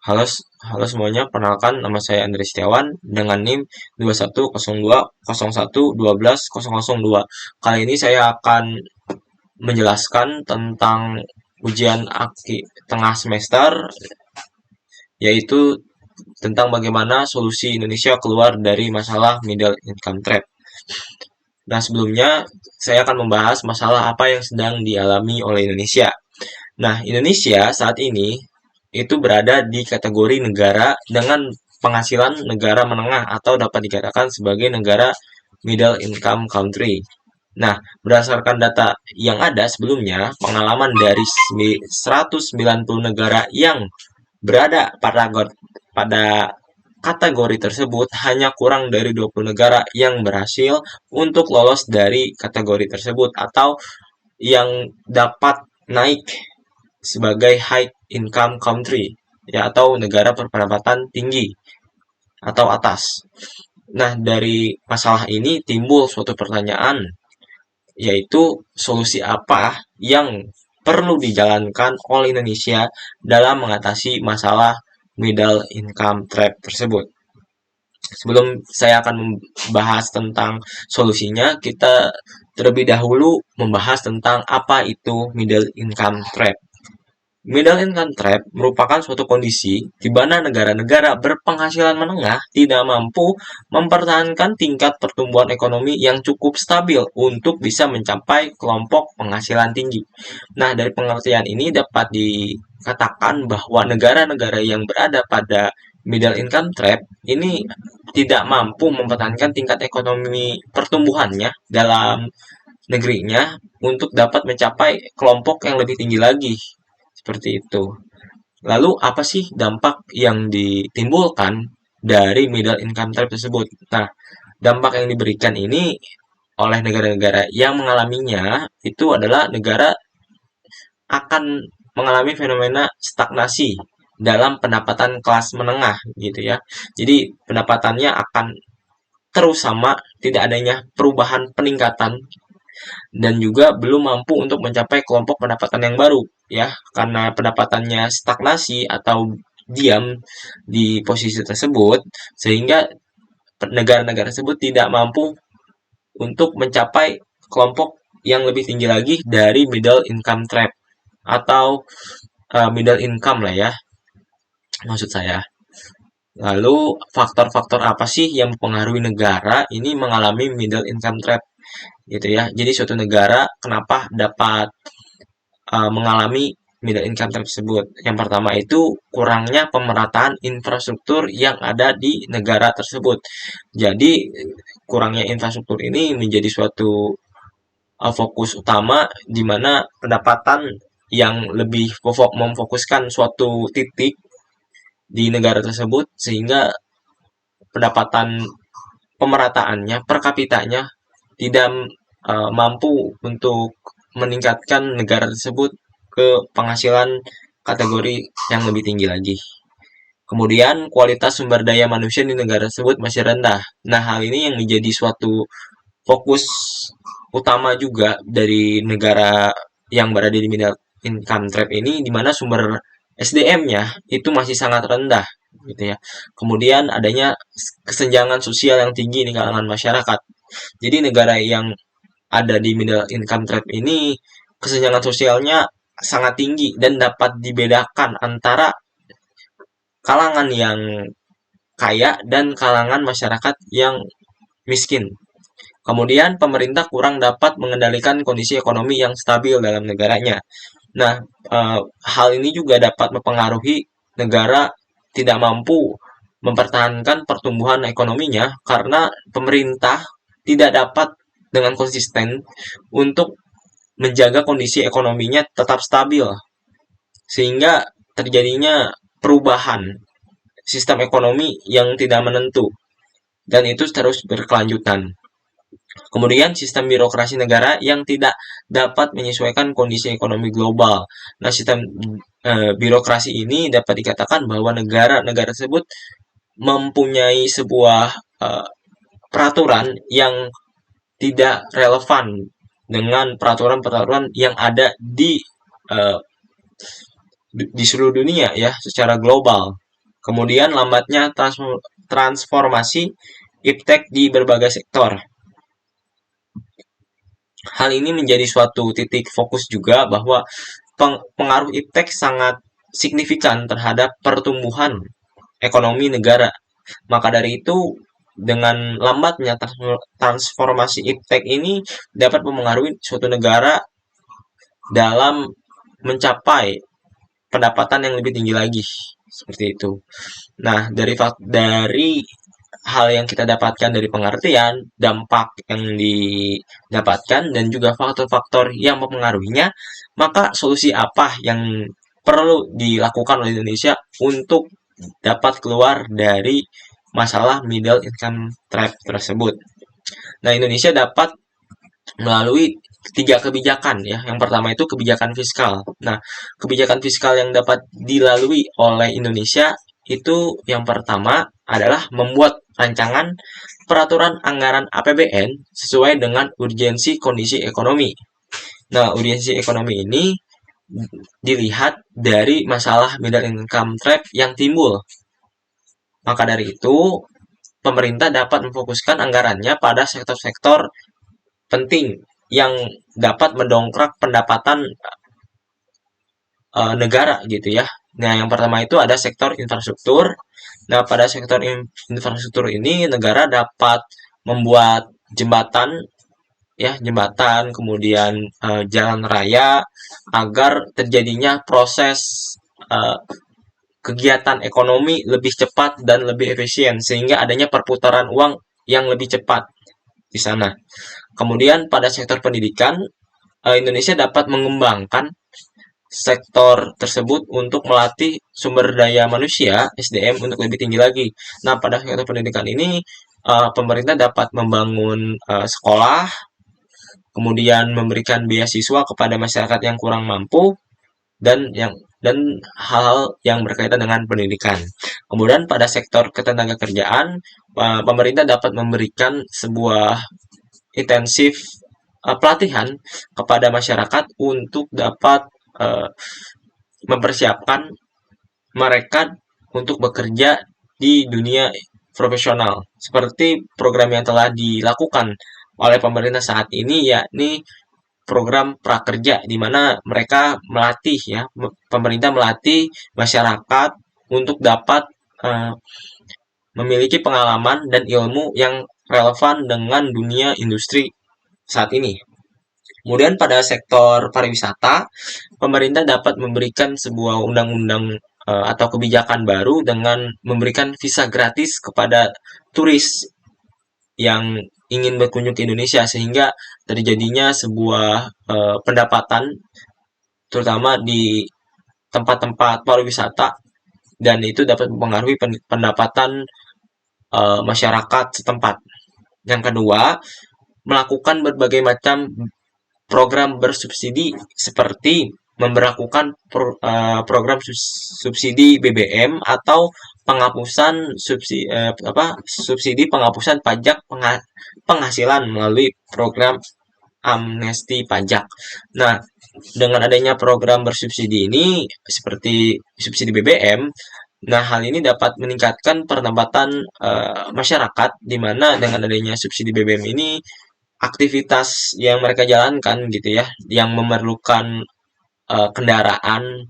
Halo, halo semuanya, perkenalkan nama saya Andri Setiawan dengan NIM 210201121002. Kali ini saya akan menjelaskan tentang ujian tengah semester, yaitu tentang bagaimana solusi Indonesia keluar dari masalah middle income trap. Nah, sebelumnya saya akan membahas masalah apa yang sedang dialami oleh Indonesia. Nah, Indonesia saat ini itu berada di kategori negara dengan penghasilan negara menengah atau dapat dikatakan sebagai negara middle income country. Nah, berdasarkan data yang ada sebelumnya, pengalaman dari 190 negara yang berada pada kategori tersebut, hanya kurang dari 20 negara yang berhasil untuk lolos dari kategori tersebut atau yang dapat naik sebagai high income country, ya, atau negara berpendapatan tinggi atau atas. Nah, dari masalah ini timbul suatu pertanyaan, yaitu solusi apa yang perlu dijalankan oleh Indonesia dalam mengatasi masalah middle income trap tersebut. Sebelum saya akan membahas tentang solusinya, kita terlebih dahulu membahas tentang apa itu middle income trap. Middle income trap merupakan suatu kondisi di mana negara-negara berpenghasilan menengah tidak mampu mempertahankan tingkat pertumbuhan ekonomi yang cukup stabil untuk bisa mencapai kelompok penghasilan tinggi. Nah, dari pengertian ini dapat dikatakan bahwa negara-negara yang berada pada middle income trap ini tidak mampu mempertahankan tingkat ekonomi pertumbuhannya dalam negerinya untuk dapat mencapai kelompok yang lebih tinggi lagi. Seperti itu. Lalu apa sih dampak yang ditimbulkan dari middle income trap tersebut? Nah, dampak yang diberikan ini oleh negara-negara yang mengalaminya itu adalah negara akan mengalami fenomena stagnasi dalam pendapatan kelas menengah gitu ya. Jadi pendapatannya akan terus sama, tidak adanya perubahan peningkatan dan juga belum mampu untuk mencapai kelompok pendapatan yang baru ya, karena pendapatannya stagnasi atau diam di posisi tersebut, sehingga negara-negara tersebut tidak mampu untuk mencapai kelompok yang lebih tinggi lagi dari middle income trap atau middle income lah ya, maksud saya. Lalu faktor-faktor apa sih yang mempengaruhi negara ini mengalami middle income trap gitu ya. Jadi suatu negara kenapa dapat mengalami middle income tersebut. Yang pertama itu kurangnya pemerataan infrastruktur yang ada di negara tersebut. Jadi kurangnya infrastruktur ini menjadi suatu fokus utama di mana pendapatan yang lebih memfokuskan suatu titik di negara tersebut, sehingga pendapatan pemerataannya per kapitanya tidak mampu untuk meningkatkan negara tersebut ke penghasilan kategori yang lebih tinggi lagi. Kemudian kualitas sumber daya manusia di negara tersebut masih rendah. Nah, hal ini yang menjadi suatu fokus utama juga dari negara yang berada di middle income trap ini, di mana sumber SDM-nya itu masih sangat rendah gitu ya. Kemudian adanya kesenjangan sosial yang tinggi di kalangan masyarakat. Jadi negara yang ada di middle income trap ini kesenjangan sosialnya sangat tinggi dan dapat dibedakan antara kalangan yang kaya dan kalangan masyarakat yang miskin. Kemudian pemerintah kurang dapat mengendalikan kondisi ekonomi yang stabil dalam negaranya. Nah, hal ini juga dapat mempengaruhi negara tidak mampu mempertahankan pertumbuhan ekonominya karena pemerintah tidak dapat dengan konsisten untuk menjaga kondisi ekonominya tetap stabil, sehingga terjadinya perubahan sistem ekonomi yang tidak menentu dan itu terus berkelanjutan. Kemudian sistem birokrasi negara yang tidak dapat menyesuaikan kondisi ekonomi global. Nah, sistem birokrasi ini dapat dikatakan bahwa negara-negara tersebut mempunyai sebuah peraturan yang tidak relevan dengan peraturan-peraturan yang ada uh, di seluruh dunia ya, secara global. Kemudian lambatnya transformasi iptek di berbagai sektor. Hal ini menjadi suatu titik fokus juga bahwa pengaruh iptek sangat signifikan terhadap pertumbuhan ekonomi negara. Maka dari itu, dengan lambatnya transformasi iptek ini dapat mempengaruhi suatu negara dalam mencapai pendapatan yang lebih tinggi lagi. Seperti itu. Nah, dari hal yang kita dapatkan dari pengertian, dampak yang didapatkan, dan juga faktor-faktor yang mempengaruhinya, maka solusi apa yang perlu dilakukan oleh Indonesia untuk dapat keluar dari masalah middle income trap tersebut. Nah, Indonesia dapat melalui tiga kebijakan ya. Yang pertama itu kebijakan fiskal. Nah, kebijakan fiskal yang dapat dilalui oleh Indonesia itu yang pertama adalah membuat rancangan peraturan anggaran APBN sesuai dengan urgensi kondisi ekonomi. Nah, urgensi ekonomi ini dilihat dari masalah middle income trap yang timbul. Maka dari itu, pemerintah dapat memfokuskan anggarannya pada sektor-sektor penting yang dapat mendongkrak pendapatan negara gitu ya. Nah, yang pertama itu ada sektor infrastruktur. Nah, pada sektor infrastruktur ini negara dapat membuat jembatan ya, jembatan, kemudian jalan raya agar terjadinya proses uh, kegiatan ekonomi lebih cepat dan lebih efisien sehingga adanya perputaran uang yang lebih cepat di sana. Kemudian pada sektor pendidikan, Indonesia dapat mengembangkan sektor tersebut untuk melatih sumber daya manusia (SDM) untuk lebih tinggi lagi. Nah, pada sektor pendidikan ini pemerintah dapat membangun sekolah, kemudian memberikan beasiswa kepada masyarakat yang kurang mampu dan hal-hal yang berkaitan dengan pendidikan. Kemudian pada sektor ketenagakerjaan, pemerintah dapat memberikan sebuah intensif pelatihan kepada masyarakat untuk dapat mempersiapkan mereka untuk bekerja di dunia profesional. Seperti program yang telah dilakukan oleh pemerintah saat ini, yakni program prakerja, di mana mereka melatih ya, pemerintah melatih masyarakat untuk dapat memiliki pengalaman dan ilmu yang relevan dengan dunia industri saat ini. Kemudian pada sektor pariwisata, pemerintah dapat memberikan sebuah undang-undang atau kebijakan baru dengan memberikan visa gratis kepada turis yang ingin berkunjung ke Indonesia sehingga terjadinya sebuah pendapatan terutama di tempat-tempat pariwisata dan itu dapat mempengaruhi pendapatan masyarakat setempat. Yang kedua, melakukan berbagai macam program bersubsidi seperti memberlakukan program subsidi BBM atau penghapusan subsidi penghapusan pajak penghasilan melalui program amnesti pajak. Nah, dengan adanya program bersubsidi ini seperti subsidi BBM, nah hal ini dapat meningkatkan pendapatan masyarakat di mana dengan adanya subsidi BBM ini aktivitas yang mereka jalankan gitu ya, yang memerlukan kendaraan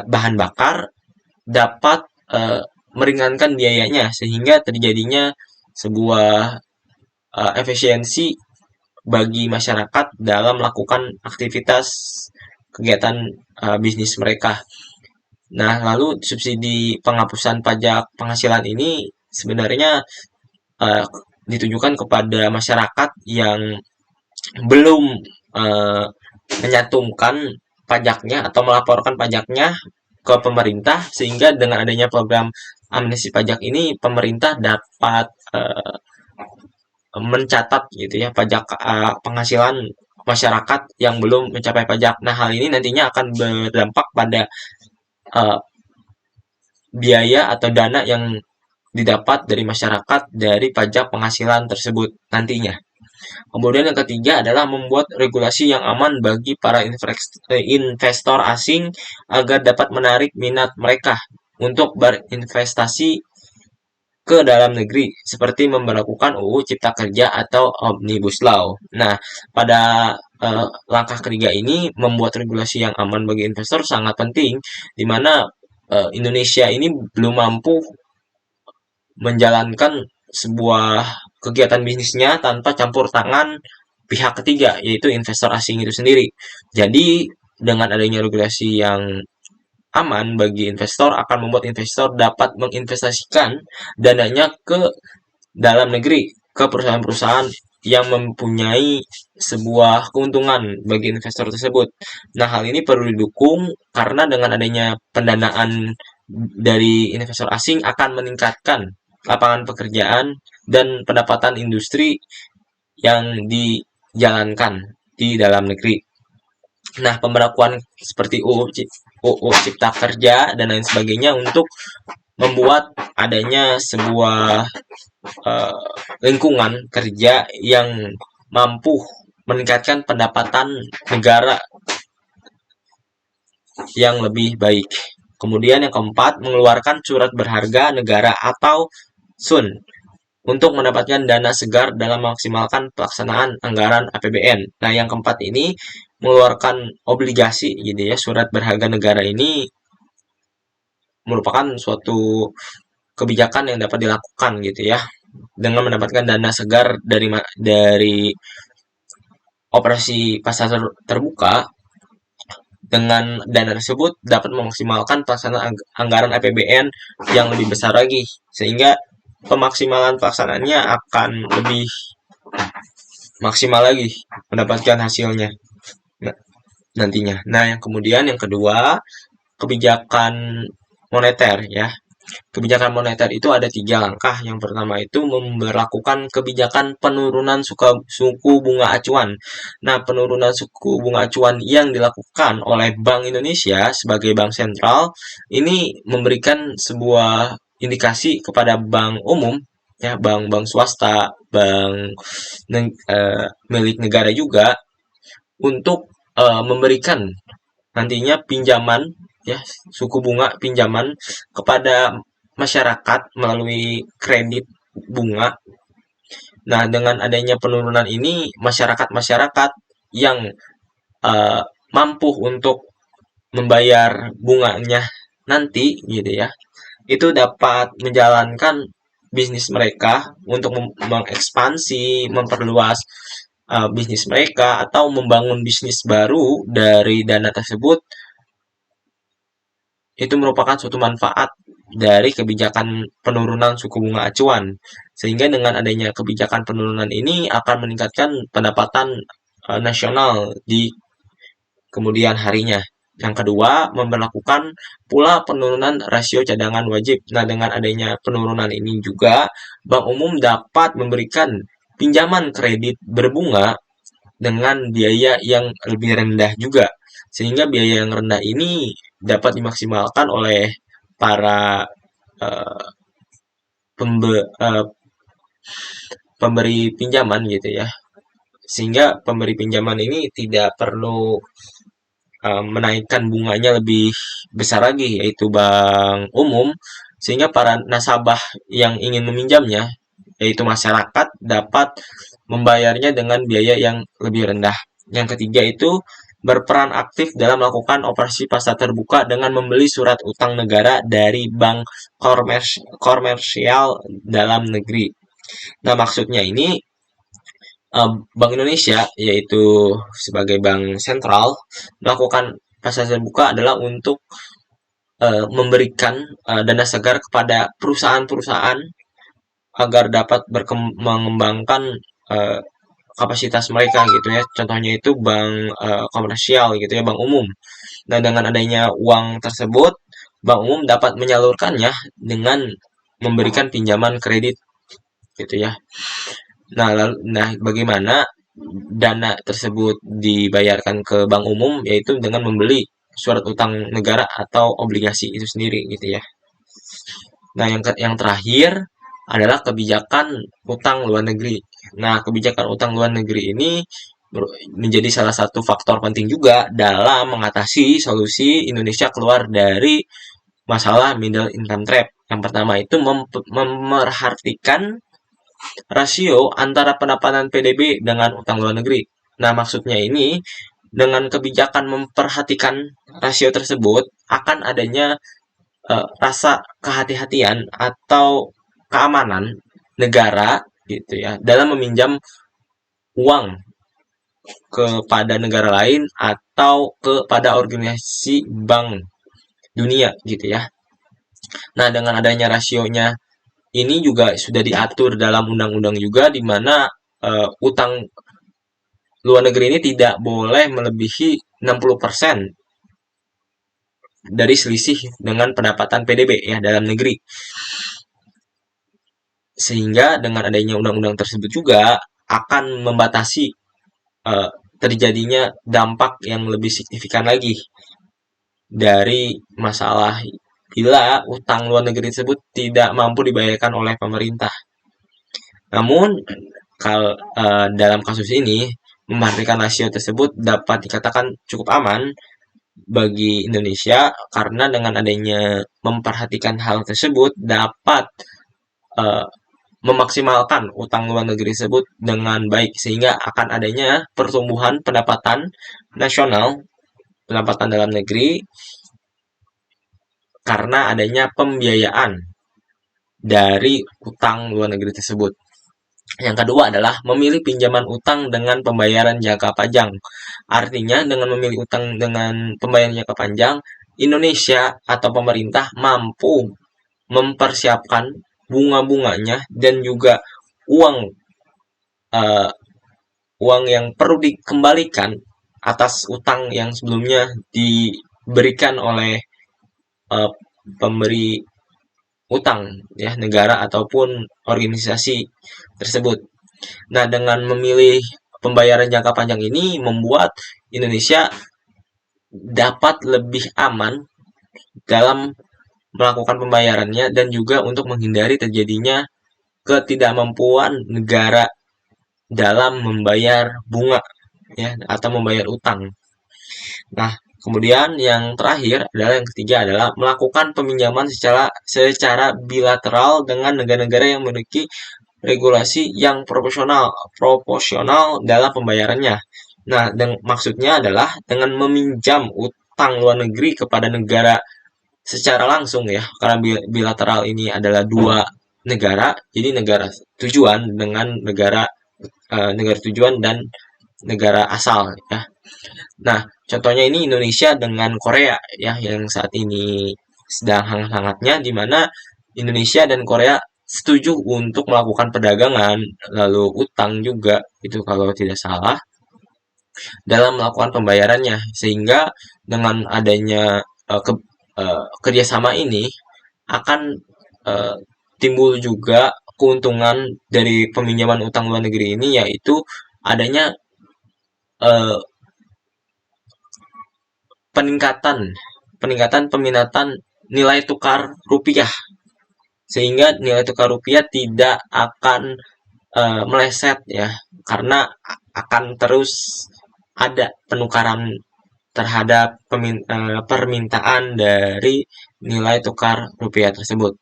bahan bakar dapat meringankan biayanya sehingga terjadinya sebuah efisiensi bagi masyarakat dalam melakukan aktivitas kegiatan bisnis mereka. Nah, lalu subsidi penghapusan pajak penghasilan ini sebenarnya ditujukan kepada masyarakat yang belum menyantumkan pajaknya atau melaporkan pajaknya ke pemerintah sehingga dengan adanya program amnesti pajak ini pemerintah dapat mencatat gitu ya pajak penghasilan masyarakat yang belum mencapai pajak. Nah, hal ini nantinya akan berdampak pada uh, biaya atau dana yang didapat dari masyarakat dari pajak penghasilan tersebut nantinya. Kemudian yang ketiga adalah membuat regulasi yang aman bagi para investor asing agar dapat menarik minat mereka untuk berinvestasi ke dalam negeri seperti memberlakukan UU Cipta Kerja atau Omnibus Law. Nah, pada langkah ketiga ini membuat regulasi yang aman bagi investor sangat penting, di mana Indonesia ini belum mampu menjalankan sebuah kegiatan bisnisnya tanpa campur tangan pihak ketiga, yaitu investor asing itu sendiri. Jadi, dengan adanya regulasi yang aman bagi investor akan membuat investor dapat menginvestasikan dananya ke dalam negeri, ke perusahaan-perusahaan yang mempunyai sebuah keuntungan bagi investor tersebut. Nah, hal ini perlu didukung karena dengan adanya pendanaan dari investor asing akan meningkatkan lapangan pekerjaan dan pendapatan industri yang dijalankan di dalam negeri. Nah, pemberlakuan seperti UU Cipta Kerja dan lain sebagainya untuk membuat adanya sebuah eh, lingkungan kerja yang mampu meningkatkan pendapatan negara yang lebih baik. Kemudian yang keempat, mengeluarkan surat berharga negara atau SUN untuk mendapatkan dana segar dalam memaksimalkan pelaksanaan anggaran APBN. Nah, yang keempat ini mengeluarkan obligasi gitu ya, surat berharga negara ini merupakan suatu kebijakan yang dapat dilakukan gitu ya dengan mendapatkan dana segar dari operasi pasar terbuka. Dengan dana tersebut dapat memaksimalkan pelaksanaan anggaran APBN yang lebih besar lagi, sehingga pemaksimalan pelaksanaannya akan lebih maksimal lagi mendapatkan hasilnya nantinya. Nah, yang kemudian yang kedua, kebijakan moneter ya. Kebijakan moneter itu ada 3 langkah. Yang pertama itu memberlakukan kebijakan penurunan suku bunga acuan. Nah, penurunan suku bunga acuan yang dilakukan oleh Bank Indonesia sebagai bank sentral ini memberikan sebuah indikasi kepada bank umum ya, bank-bank swasta, bank milik negara juga untuk memberikan nantinya pinjaman ya, suku bunga pinjaman kepada masyarakat melalui kredit bunga. Nah, dengan adanya penurunan ini masyarakat-masyarakat yang uh, mampu untuk membayar bunganya nanti gitu ya, itu dapat menjalankan bisnis mereka untuk mengekspansi, memperluas bisnis mereka atau membangun bisnis baru dari dana tersebut. Itu merupakan suatu manfaat dari kebijakan penurunan suku bunga acuan. Sehingga dengan adanya kebijakan penurunan ini akan meningkatkan pendapatan nasional di kemudian harinya. Yang kedua, memperlakukan pula penurunan rasio cadangan wajib. Nah, dengan adanya penurunan ini juga, Bank Umum dapat memberikan pinjaman kredit berbunga dengan biaya yang lebih rendah juga. Sehingga biaya yang rendah ini dapat dimaksimalkan oleh para uh, pembe, uh, pemberi pinjaman gitu ya. Sehingga pemberi pinjaman ini tidak perlu menaikkan bunganya lebih besar lagi, yaitu bank umum, sehingga para nasabah yang ingin meminjamnya, yaitu masyarakat, dapat membayarnya dengan biaya yang lebih rendah. Yang ketiga itu berperan aktif dalam melakukan operasi pasar terbuka dengan membeli surat utang negara dari bank komersial dalam negeri. Nah, maksudnya ini Bank Indonesia, yaitu sebagai bank sentral, melakukan pasar terbuka adalah untuk memberikan dana segar kepada perusahaan-perusahaan agar dapat mengembangkan uh, kapasitas mereka gitu ya. Contohnya itu bank komersial gitu ya, bank umum. Nah, dengan adanya uang tersebut, bank umum dapat menyalurkannya dengan memberikan pinjaman kredit gitu ya. Nah, bagaimana dana tersebut dibayarkan ke bank umum, yaitu dengan membeli surat utang negara atau obligasi itu sendiri gitu ya. Nah, yang terakhir adalah kebijakan utang luar negeri. Nah, kebijakan utang luar negeri ini menjadi salah satu faktor penting juga dalam mengatasi solusi Indonesia keluar dari masalah middle income trap. Yang pertama itu memerhatikan rasio antara pendapatan PDB dengan utang luar negeri. Nah, maksudnya ini dengan kebijakan memperhatikan rasio tersebut akan adanya rasa kehati-hatian atau keamanan negara gitu ya dalam meminjam uang kepada negara lain atau kepada organisasi bank dunia gitu ya. Nah, dengan adanya rasionya ini juga sudah diatur dalam undang-undang juga di mana utang luar negeri ini tidak boleh melebihi 60% dari selisih dengan pendapatan PDB ya dalam negeri. Sehingga dengan adanya undang-undang tersebut juga akan membatasi uh, terjadinya dampak yang lebih signifikan lagi dari masalah bila utang luar negeri tersebut tidak mampu dibayarkan oleh pemerintah. Namun dalam kasus ini memperhatikan rasio tersebut dapat dikatakan cukup aman bagi Indonesia karena dengan adanya memperhatikan hal tersebut dapat uh, memaksimalkan utang luar negeri tersebut dengan baik sehingga akan adanya pertumbuhan pendapatan nasional, pendapatan dalam negeri karena adanya pembiayaan dari utang luar negeri tersebut. Yang kedua adalah memilih pinjaman utang dengan pembayaran jangka panjang. Artinya dengan memilih utang dengan pembayaran jangka panjang, Indonesia atau pemerintah mampu mempersiapkan bunga-bunganya dan juga uang uh, uang yang perlu dikembalikan atas utang yang sebelumnya diberikan oleh uh, pemberi utang ya negara ataupun organisasi tersebut. Nah, dengan memilih pembayaran jangka panjang ini membuat Indonesia dapat lebih aman dalam melakukan pembayarannya dan juga untuk menghindari terjadinya ketidakmampuan negara dalam membayar bunga ya atau membayar utang. Nah, kemudian yang terakhir adalah yang ketiga adalah melakukan peminjaman secara bilateral dengan negara-negara yang memiliki regulasi yang proporsional dalam pembayarannya. Nah, maksudnya adalah dengan meminjam utang luar negeri kepada negara secara langsung ya, karena bilateral ini adalah dua negara, jadi negara tujuan dengan negara tujuan dan negara asal ya. Nah, contohnya ini Indonesia dengan Korea ya yang saat ini sedang hangat-hangatnya di mana Indonesia dan Korea setuju untuk melakukan perdagangan lalu utang juga itu kalau tidak salah dalam melakukan pembayarannya sehingga dengan adanya kerjasama ini akan uh, timbul juga keuntungan dari peminjaman utang luar negeri ini yaitu adanya uh, peningkatan peningkatan peminatan nilai tukar rupiah sehingga nilai tukar rupiah tidak akan meleset ya karena akan terus ada penukaran terhadap permintaan dari nilai tukar rupiah tersebut.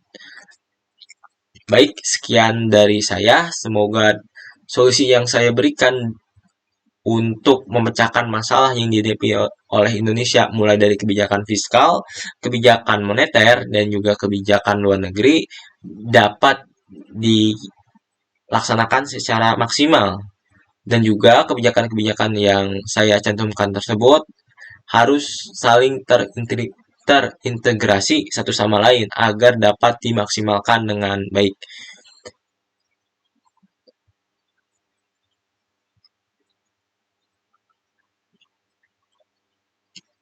Baik, sekian dari saya. Semoga solusi yang saya berikan untuk memecahkan masalah yang dihadapi oleh Indonesia mulai dari kebijakan fiskal, kebijakan moneter, dan juga kebijakan luar negeri dapat dilaksanakan secara maksimal. Dan juga kebijakan-kebijakan yang saya cantumkan tersebut harus saling terintegrasi satu sama lain agar dapat dimaksimalkan dengan baik.